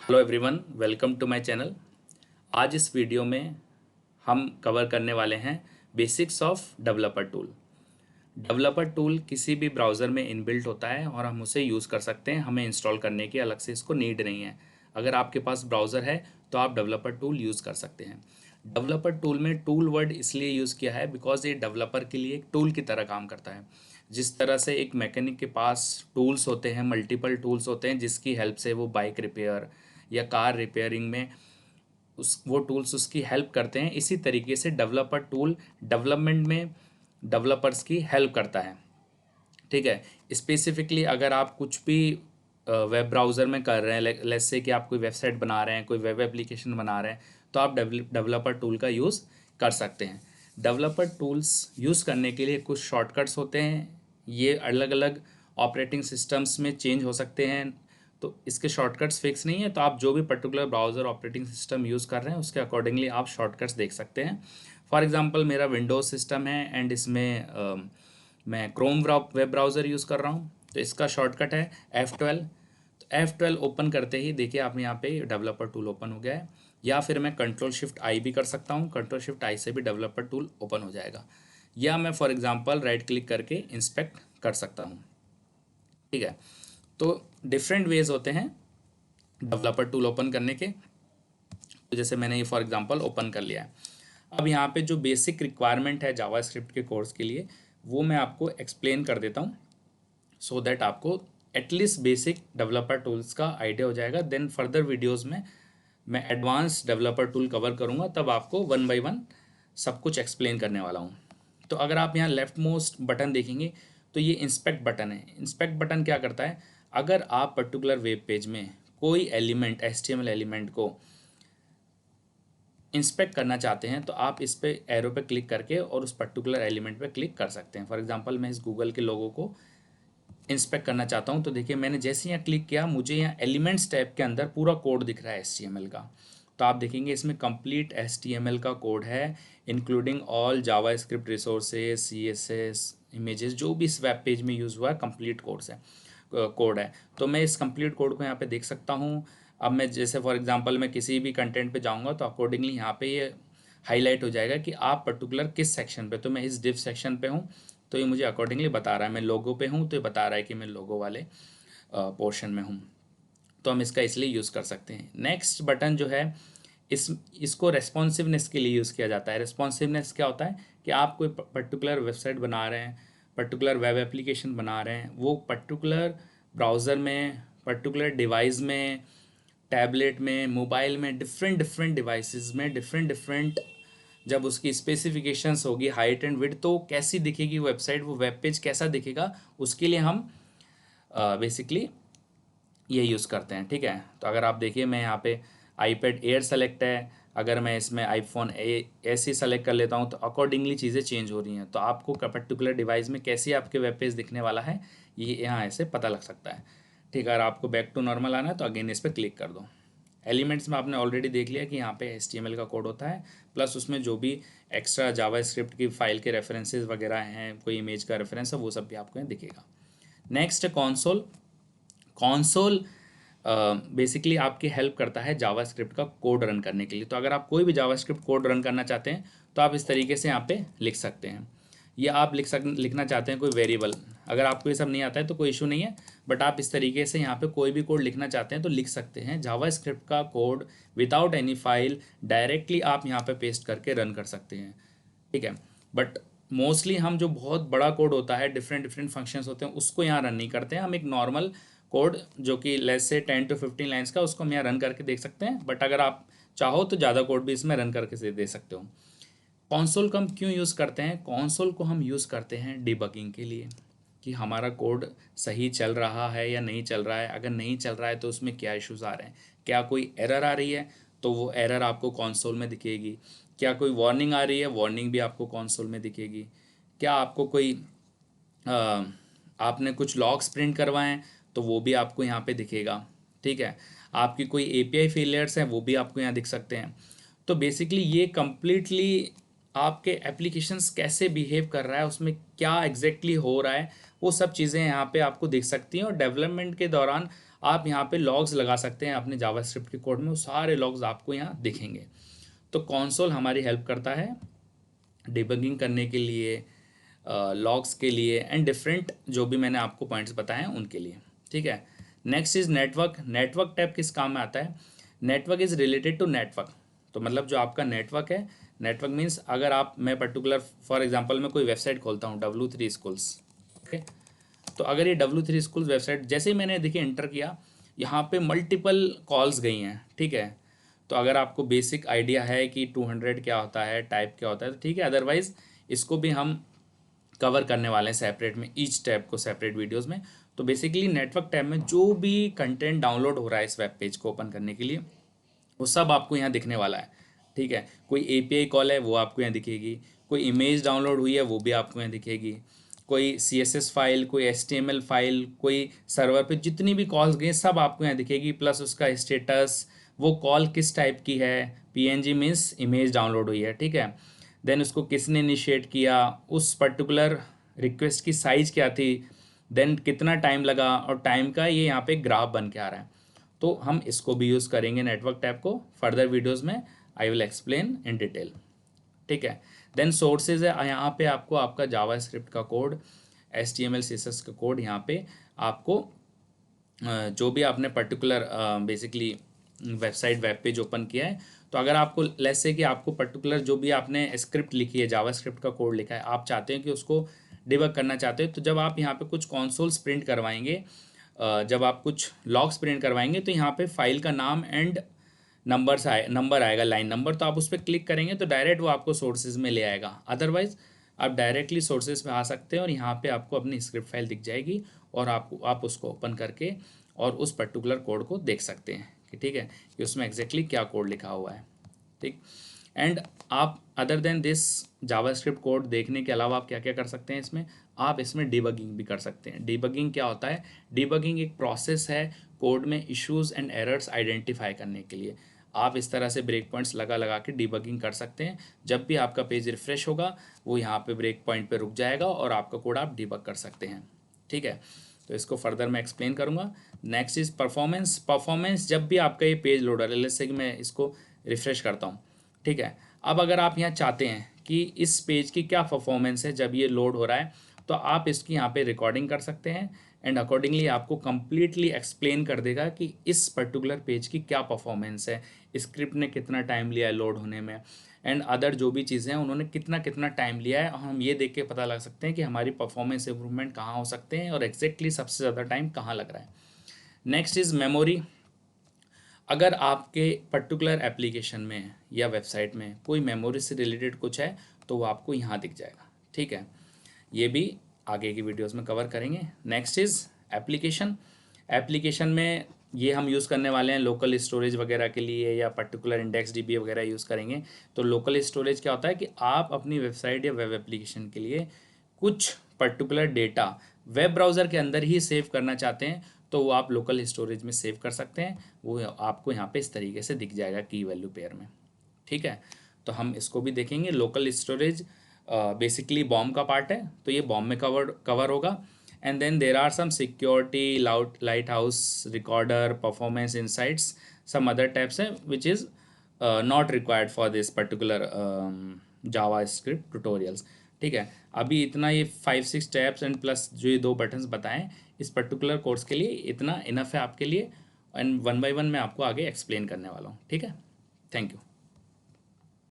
Hello everyone, welcome to my channel. आज इस video में हम कवर करने वाले हैं basics of developer tool. Developer tool किसी भी ब्राउज़र में इनबिल्ट होता है और हम उसे यूज़ कर सकते हैं। हमें इंस्टॉल करने की अलग से इसको नीड नहीं है। अगर आपके पास ब्राउज़र है तो आप डेवलपर टूल यूज़ कर सकते हैं। डेवलपर टूल में टूल वर्ड इसलिए यूज़ किया है बिकॉज ये डेवलपर के लिए एक टूल की तरह काम करता है। जिस तरह से एक मैकेनिक के पास टूल्स होते हैं, मल्टीपल टूल्स होते हैं जिसकी हेल्प से वो बाइक रिपेयर या कार रिपेयरिंग में उस वो टूल्स उसकी हेल्प करते हैं, इसी तरीके से डेवलपर टूल डेवलपमेंट में डेवलपर्स की हेल्प करता है। ठीक है। स्पेसिफिकली अगर आप कुछ भी वेब ब्राउज़र में कर रहे हैं, लेट्स से कि आप कोई वेबसाइट बना रहे हैं, कोई वेब एप्लीकेशन बना रहे हैं, तो आप डेवलपर टूल का यूज़ कर सकते हैं। डेवलपर टूल्स यूज़ करने के लिए कुछ शॉर्टकट्स होते हैं। ये अलग अलग ऑपरेटिंग सिस्टम्स में चेंज हो सकते हैं, तो इसके शॉर्टकट्स फिक्स नहीं है। तो आप जो भी particular browser operating system use कर रहे हैं उसके अकॉर्डिंगली आप शॉर्टकट्स देख सकते हैं। फॉर एग्जांपल मेरा विंडोज़ सिस्टम है एंड इसमें मैं क्रोम वेब ब्राउज़र यूज़ कर रहा हूँ, तो इसका शॉर्टकट है F12। तो F12 ओपन करते ही देखिए आप यहाँ पे डेवलपर टूल ओपन हो गया है। या फिर मैं कंट्रोल शिफ्ट आई भी कर सकता हूँ, कंट्रोल शिफ्ट आई से भी डेवलपर टूल ओपन हो जाएगा। या मैं फॉर एग्जांपल राइट क्लिक करके इंस्पेक्ट कर सकता हूँ। ठीक है। तो डिफरेंट वेज होते हैं डेवलपर टूल ओपन करने के। तो जैसे मैंने ये फॉर एग्जांपल ओपन कर लिया है। अब यहाँ पे जो बेसिक रिक्वायरमेंट है जावास्क्रिप्ट के कोर्स के लिए वो मैं आपको एक्सप्लेन कर देता हूँ, सो दैट आपको एटलीस्ट बेसिक डेवलपर टूल्स का आइडिया हो जाएगा। देन फर्दर वीडियोस में मैं एडवांस डेवलपर टूल कवर करूँगा, तब आपको वन बाय वन सब कुछ एक्सप्लेन करने वाला हूँ। तो अगर आप यहाँ लेफ्ट मोस्ट बटन देखेंगे तो ये इंस्पेक्ट बटन है। इंस्पेक्ट बटन क्या करता है, अगर आप पर्टिकुलर वेब पेज में कोई एलिमेंट HTML एलिमेंट को इंस्पेक्ट करना चाहते हैं तो आप इस पे एरो पे क्लिक करके और उस पर्टिकुलर एलिमेंट पे क्लिक कर सकते हैं। फॉर एग्जांपल मैं इस गूगल के लोगो को इंस्पेक्ट करना चाहता हूँ, तो देखिए मैंने जैसे यहाँ क्लिक किया मुझे यहाँ एलिमेंट्स टैब के अंदर पूरा कोड दिख रहा है HTML का। तो आप देखेंगे इसमें कंप्लीट HTML का कोड है, including all JavaScript resources, CSS, images, जो भी इस वेब पेज में यूज़ हुआ है कंप्लीट कोड है। तो मैं इस कंप्लीट कोड को यहाँ पे देख सकता हूँ। अब मैं जैसे फॉर एग्जांपल मैं किसी भी कंटेंट पे जाऊँगा तो अकॉर्डिंगली यहाँ पे ये हाईलाइट हो जाएगा कि आप पर्टिकुलर किस सेक्शन पे। तो मैं इस डिव सेक्शन पे हूँ, तो ये मुझे अकॉर्डिंगली बता रहा है। मैं लोगो पे हूँ तो ये बता रहा है कि मैं लोगो वाले पोर्शन में हूँ। तो हम इसका इसलिए यूज़ कर सकते हैं। नेक्स्ट बटन जो है इसको रेस्पॉन्सिवनेस के लिए यूज़ किया जाता है। रेस्पॉन्सिवनेस क्या होता है कि आप कोई पर्टिकुलर वेबसाइट बना रहे हैं, पर्टिकुलर वेब एप्लीकेशन बना रहे हैं, वो पर्टिकुलर ब्राउज़र में, पर्टिकुलर डिवाइस में, टैबलेट में, मोबाइल में, डिफरेंट डिफरेंट डिवाइसेस में डिफरेंट डिफरेंट जब उसकी स्पेसिफिकेशंस होगी, हाइट एंड विड्थ, तो कैसी दिखेगी वेबसाइट, वो वेब पेज कैसा दिखेगा, उसके लिए हम बेसिकली ये यूज़ करते हैं। ठीक है। तो अगर आप देखिए मैं यहाँ पे iPad Air सेलेक्ट है, अगर मैं इसमें iPhone SE सेलेक्ट कर लेता हूँ तो अकॉर्डिंगली चीज़ें चेंज हो रही हैं। तो आपको पर्टिकुलर डिवाइस में कैसी आपके वेब पेज दिखने वाला है ये यहाँ ऐसे पता लग सकता है। ठीक है। अगर आपको बैक टू नॉर्मल आना है तो अगेन इस पर क्लिक कर दो। एलिमेंट्स में आपने ऑलरेडी देख लिया कि यहाँ पे HTML का कोड होता है, प्लस उसमें जो भी एक्स्ट्रा जावास्क्रिप्ट की फाइल के रेफरेंसेस वगैरह हैं, कोई इमेज का रेफरेंस है, वो सब भी आपको यहाँ दिखेगा। Next console. कंसोल बेसिकली आपकी हेल्प करता है जावास्क्रिप्ट का कोड रन करने के लिए। तो अगर आप कोई भी जावास्क्रिप्ट कोड रन करना चाहते हैं तो आप इस तरीके से यहाँ पे लिख सकते हैं। या आप लिखना चाहते हैं कोई वेरिएबल, अगर आपको ये सब नहीं आता है तो कोई इशू नहीं है, बट आप इस तरीके से यहाँ पे कोई भी कोड लिखना चाहते हैं तो लिख सकते हैं। जावास्क्रिप्ट का code without any file directly आप यहाँ पे पेस्ट करके रन कर सकते हैं। ठीक है। बट मोस्टली हम जो बहुत बड़ा कोड होता है, डिफरेंट डिफरेंट फंक्शंस होते हैं, उसको यहाँ रन नहीं करते हैं। हम एक नॉर्मल कोड जो कि लेस से 10 to 15 लाइन्स का, उसको हम यहाँ रन करके देख सकते हैं। बट अगर आप चाहो तो ज़्यादा कोड भी इसमें रन करके दे सकते हो। कॉन्सोल को हम क्यों यूज़ करते हैं? कॉन्सोल को हम यूज़ करते हैं डिबगिंग के लिए, कि हमारा कोड सही चल रहा है या नहीं चल रहा है। अगर नहीं चल रहा है तो उसमें क्या इश्यूज़ आ रहे हैं, क्या कोई एरर आ रही है तो वो एरर आपको कॉन्सोल में दिखेगी। क्या कोई वार्निंग आ रही है, वार्निंग भी आपको कॉन्सोल में दिखेगी। क्या आपको कोई अ, आपने कुछ लॉग्स प्रिंट करवाएं तो वो भी आपको यहाँ पे दिखेगा। ठीक है। आपकी कोई API फेलियर्स हैं वो भी आपको यहाँ दिख सकते हैं। तो बेसिकली ये कम्प्लीटली आपके एप्लीकेशंस कैसे बिहेव कर रहा है, उसमें क्या एग्जैक्टली हो रहा है, वो सब चीज़ें यहाँ पे आपको दिख सकती हैं। और डेवलपमेंट के दौरान आप यहाँ पे लॉग्स लगा सकते हैं अपने जावास्क्रिप्ट के कोड में, वो सारे लॉग्स आपको यहाँ दिखेंगे। तो कंसोल हमारी हेल्प करता है डिबगिंग करने के लिए, लॉग्स के लिए एंड डिफरेंट जो भी मैंने आपको पॉइंट्स बताए हैं उनके लिए। ठीक है। Next is network. Network tab किस काम में आता है? Network is related to network. तो मतलब जो आपका नेटवर्क है, नेटवर्क मीन्स अगर आप, मैं पर्टिकुलर फॉर एग्जांपल मैं कोई वेबसाइट खोलता हूँ W3 स्कूल्स। ओके। तो अगर ये W3 स्कूल्स वेबसाइट जैसे ही मैंने देखिए एंटर किया, यहाँ पे मल्टीपल कॉल्स गई हैं। ठीक है। तो अगर आपको बेसिक आइडिया है कि 200 क्या होता है, टाइप क्या होता है, तो ठीक है। अदरवाइज इसको भी हम कवर करने वाले हैं सेपरेट में, ईच टैब को सेपरेट वीडियोस में। तो बेसिकली नेटवर्क टैब में जो भी कंटेंट डाउनलोड हो रहा है इस वेब पेज को ओपन करने के लिए, वो सब आपको यहाँ दिखने वाला है। ठीक है। कोई API कॉल है वो आपको यहाँ दिखेगी, कोई इमेज डाउनलोड हुई है वो भी आपको यहाँ दिखेगी, कोई CSS फाइल, कोई HTML फाइल, कोई सर्वर पे जितनी भी कॉल्स गई सब आपको यहाँ दिखेगी, प्लस उसका स्टेटस, वो कॉल किस टाइप की है, PNG मीन्स इमेज डाउनलोड हुई है। ठीक है। देन उसको किसने इनिशिएट किया, उस पर्टिकुलर रिक्वेस्ट की साइज़ क्या थी, देन कितना टाइम लगा, और टाइम का ये यहाँ पे ग्राफ बन के आ रहा है। तो हम इसको भी यूज़ करेंगे नेटवर्क टैब को फर्दर वीडियोस में, I will explain in detail. ठीक है। देन सोर्सेज है, यहाँ पे आपको आपका जावास्क्रिप्ट का कोड, HTML CSS का कोड, यहाँ पे आपको जो भी आपने particular basically website web page open किया है, तो अगर आपको लेट्स से कि आपको पर्टिकुलर जो भी आपने स्क्रिप्ट लिखी है, जावास्क्रिप्ट का कोड लिखा है, आप चाहते हैं कि उसको डिबग करना चाहते हो, तो जब आप यहाँ पे कुछ कंसोल्स प्रिंट करवाएंगे, जब आप कुछ लॉग्स प्रिंट करवाएंगे, तो यहाँ पे फाइल का नाम एंड नंबर आएगा, लाइन नंबर, तो आप उस पर क्लिक करेंगे तो डायरेक्ट वो आपको सोर्सेज में ले आएगा। अदरवाइज आप डायरेक्टली सोर्सेज पे आ सकते हैं और यहाँ पे आपको अपनी स्क्रिप्ट फाइल दिख जाएगी, और आप उसको ओपन करके और उस पर्टिकुलर कोड को देख सकते हैं कि ठीक है कि उसमें एग्जैक्टली क्या कोड लिखा हुआ है। ठीक। एंड आप other than this JavaScript code देखने के अलावा आप क्या क्या कर सकते हैं इसमें, आप इसमें डिबगिंग भी कर सकते हैं। डिबगिंग क्या होता है? डिबगिंग एक प्रोसेस है कोड में इश्यूज एंड एरर्स आइडेंटिफाई करने के लिए। आप इस तरह से ब्रेक पॉइंट्स लगा लगा के डिबगिंग कर सकते हैं। जब भी आपका पेज रिफ्रेश होगा वो यहाँ पे ब्रेक पॉइंट पे रुक जाएगा और आपका कोड आप डिबग कर सकते हैं। ठीक है। तो इसको फर्दर मैं एक्सप्लेन करूँगा। Next is performance. परफॉर्मेंस जब भी आपका ये पेज लोड है, जैसे कि मैं इसको रिफ्रेश करता हूँ। ठीक है। अब अगर आप यहाँ चाहते हैं कि इस पेज की क्या परफॉर्मेंस है जब ये लोड हो रहा है, तो आप इसकी यहाँ पे रिकॉर्डिंग कर सकते हैं एंड अकॉर्डिंगली आपको कंप्लीटली एक्सप्लेन कर देगा कि इस पर्टिकुलर पेज की क्या परफॉर्मेंस है, स्क्रिप्ट ने कितना टाइम लिया है लोड होने में, एंड अदर जो भी चीज़ें हैं उन्होंने कितना कितना टाइम लिया है, और हम ये देख के पता लग सकते हैं कि हमारी परफॉर्मेंस इंप्रूवमेंट कहाँ हो सकते हैं और एग्जैक्टली सबसे ज़्यादा टाइम कहाँ लग रहा है। Next is memory. अगर आपके पर्टिकुलर एप्लीकेशन में या वेबसाइट में कोई मेमोरी से रिलेटेड कुछ है तो वो आपको यहाँ दिख जाएगा। ठीक है। ये भी आगे की वीडियोस में कवर करेंगे। Next is application. एप्लीकेशन में ये हम यूज़ करने वाले हैं लोकल स्टोरेज वगैरह के लिए, या पर्टिकुलर इंडेक्स DB वगैरह यूज़ करेंगे। तो लोकल स्टोरेज क्या होता है कि आप अपनी वेबसाइट या वेब एप्लीकेशन के लिए कुछ पर्टिकुलर डेटा वेब ब्राउज़र के अंदर ही सेव करना चाहते हैं, तो वो आप लोकल स्टोरेज में सेव कर सकते हैं। वो आपको यहाँ पे इस तरीके से दिख जाएगा की वैल्यू पेयर में। ठीक है। तो हम इसको भी देखेंगे। लोकल स्टोरेज बेसिकली बॉम का पार्ट है, तो ये बॉम में कवर होगा। And then there are some security, Lighthouse, recorder, performance insights, some other tabs हैं which is not required for this particular JavaScript tutorials. ठीक है। अभी इतना ये 5-6 टैब्स एंड प्लस जो ये 2 बटन्स बताएं इस पर्टिकुलर कोर्स के लिए इतना इनफ है आपके लिए, एंड 1 by 1 मैं आपको आगे एक्सप्लेन करने वाला हूँ। ठीक है। Thank you.